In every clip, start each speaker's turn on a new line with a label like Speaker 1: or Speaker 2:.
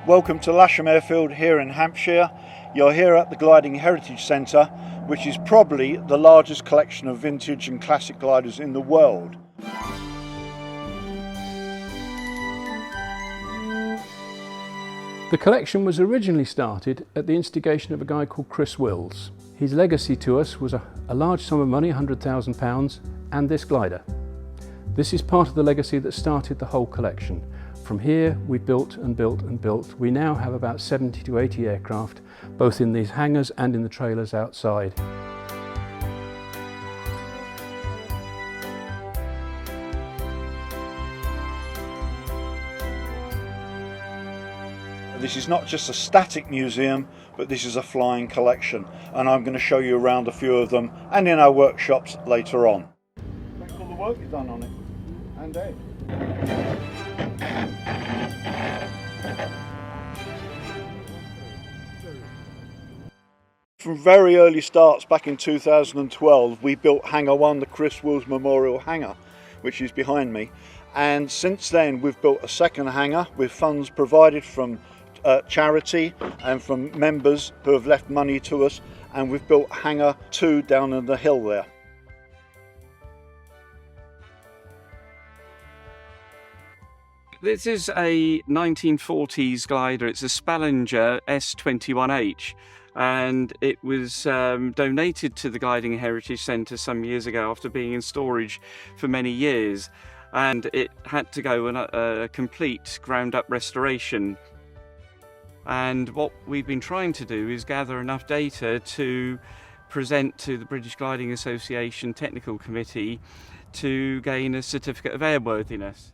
Speaker 1: Welcome to Lasham Airfield here in Hampshire. You're here at the Gliding Heritage Centre, which is probably the largest collection of vintage and classic gliders in the world.
Speaker 2: The collection was originally started at the instigation of a guy called Chris Wills. His legacy to us was a large sum of money, £100,000, and this glider. This is part of the legacy that started the whole collection. From here we built and built and built. We now have about 70 to 80 aircraft, both in these hangars and in the trailers outside.
Speaker 1: This is not just a static museum, but this is a flying collection, and I'm going to show you around a few of them and in our workshops later on. Thanks for all the work you've done on it, and Ed. From very early starts back in 2012, we built Hangar 1, the Chris Wills Memorial Hangar, which is behind me. And since then, we've built a second hangar with funds provided from charity and from members who have left money to us. And we've built Hangar 2 down on the hill there.
Speaker 3: This is a 1940s glider. It's a Spallinger S21H. And it was donated to the Gliding Heritage Centre some years ago after being in storage for many years, and it had to go on a complete ground-up restoration. And what we've been trying to do is gather enough data to present to the British Gliding Association Technical Committee to gain a certificate of airworthiness.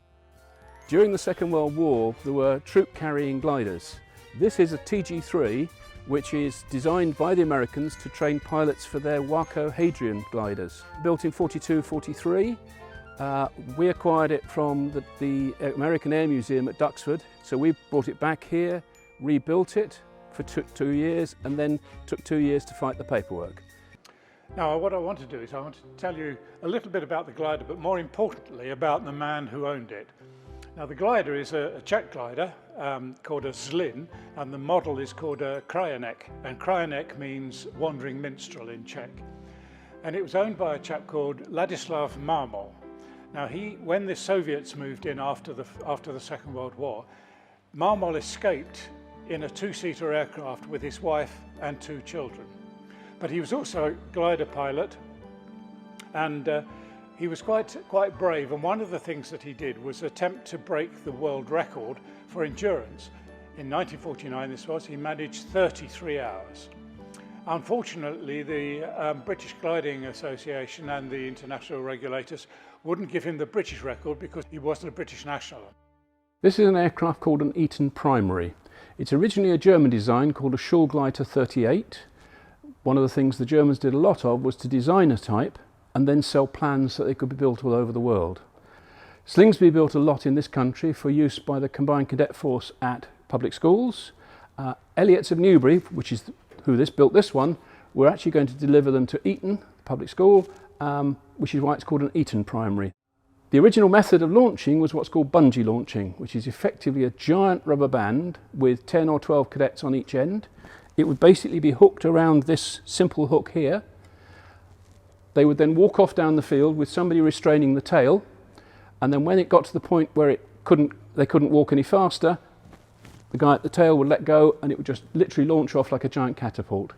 Speaker 2: During the Second World War there were troop-carrying gliders. This is a TG3, which is designed by the Americans to train pilots for their Waco Hadrian gliders. Built in 42-43, we acquired it from the American Air Museum at Duxford, so we brought it back here, rebuilt it for 2 years, and then took 2 years to fight the paperwork.
Speaker 4: Now what I want to do is I want to tell you a little bit about the glider, but more importantly about the man who owned it. Now the glider is a Czech glider called a Zlin, and the model is called a Krajanek, and Krajanek means wandering minstrel in Czech. And it was owned by a chap called Ladislav Marmol. Now when the Soviets moved in after the Second World War, Marmol escaped in a two-seater aircraft with his wife and 2 children. But he was also a glider pilot, and he was quite brave, and one of the things that he did was attempt to break the world record for endurance. In 1949 this was, he managed 33 hours. Unfortunately, the British Gliding Association and the international regulators wouldn't give him the British record because he wasn't a British national.
Speaker 2: This is an aircraft called an Eton Primary. It's originally a German design called a Schulgleiter 38. One of the things the Germans did a lot of was to design a type and then sell plans so they could be built all over the world. Slingsby built a lot in this country for use by the Combined Cadet Force at public schools. Elliott's of Newbury, which is who built this one, we're actually going to deliver them to Eton Public School, which is why it's called an Eton Primary. The original method of launching was what's called bungee launching, which is effectively a giant rubber band with 10 or 12 cadets on each end. It would basically be hooked around this simple hook here. They would then walk off down the field with somebody restraining the tail, and then when it got to the point where they couldn't walk any faster, the guy at the tail would let go and it would just literally launch off like a giant catapult.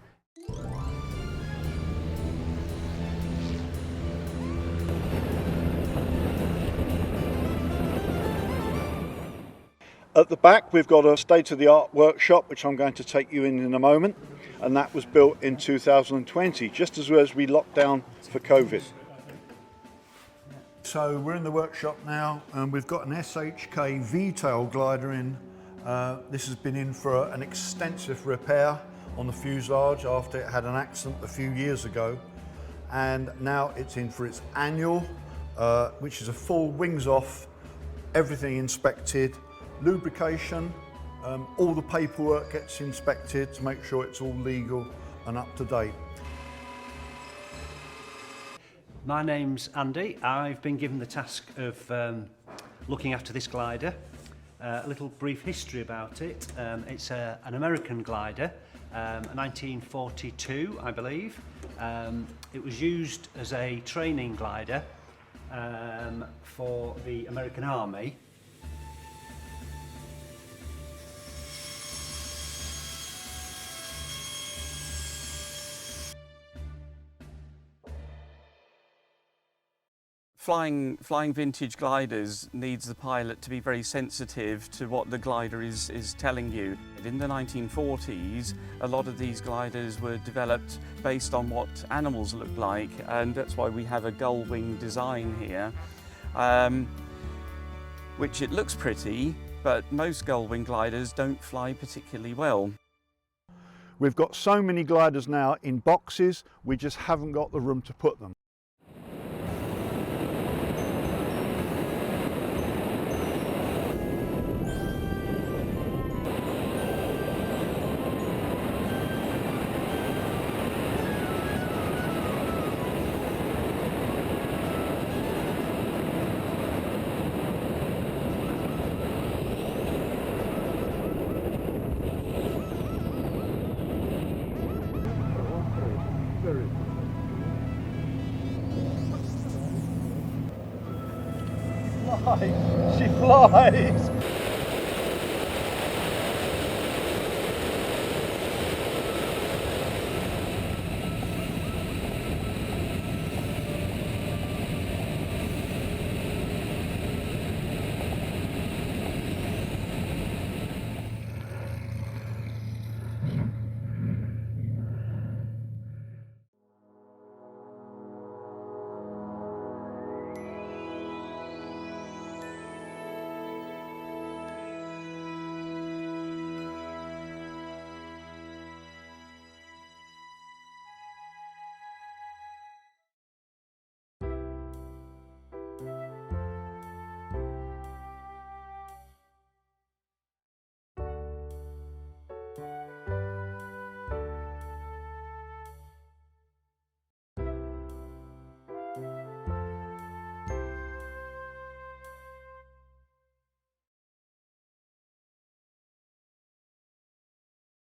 Speaker 1: At the back we've got a state-of-the-art workshop which I'm going to take you in a moment, and that was built in 2020, just as we locked down for COVID. So we're in the workshop now and we've got an SHK V-tail glider in. This has been in for an extensive repair on the fuselage after it had an accident a few years ago, and now it's in for its annual, which is a full wings off, everything inspected, lubrication, all the paperwork gets inspected to make sure it's all legal and up to date.
Speaker 5: My name's Andy. I've been given the task of looking after this glider. A little brief history about it. It's an American glider, 1942 I believe. It was used as a training glider for the American Army.
Speaker 3: Flying vintage gliders needs the pilot to be very sensitive to what the glider is telling you. In the 1940s, a lot of these gliders were developed based on what animals look like, and that's why we have a gull wing design here, which it looks pretty, but most gull wing gliders don't fly particularly well.
Speaker 1: We've got so many gliders now in boxes, we just haven't got the room to put them. She flies!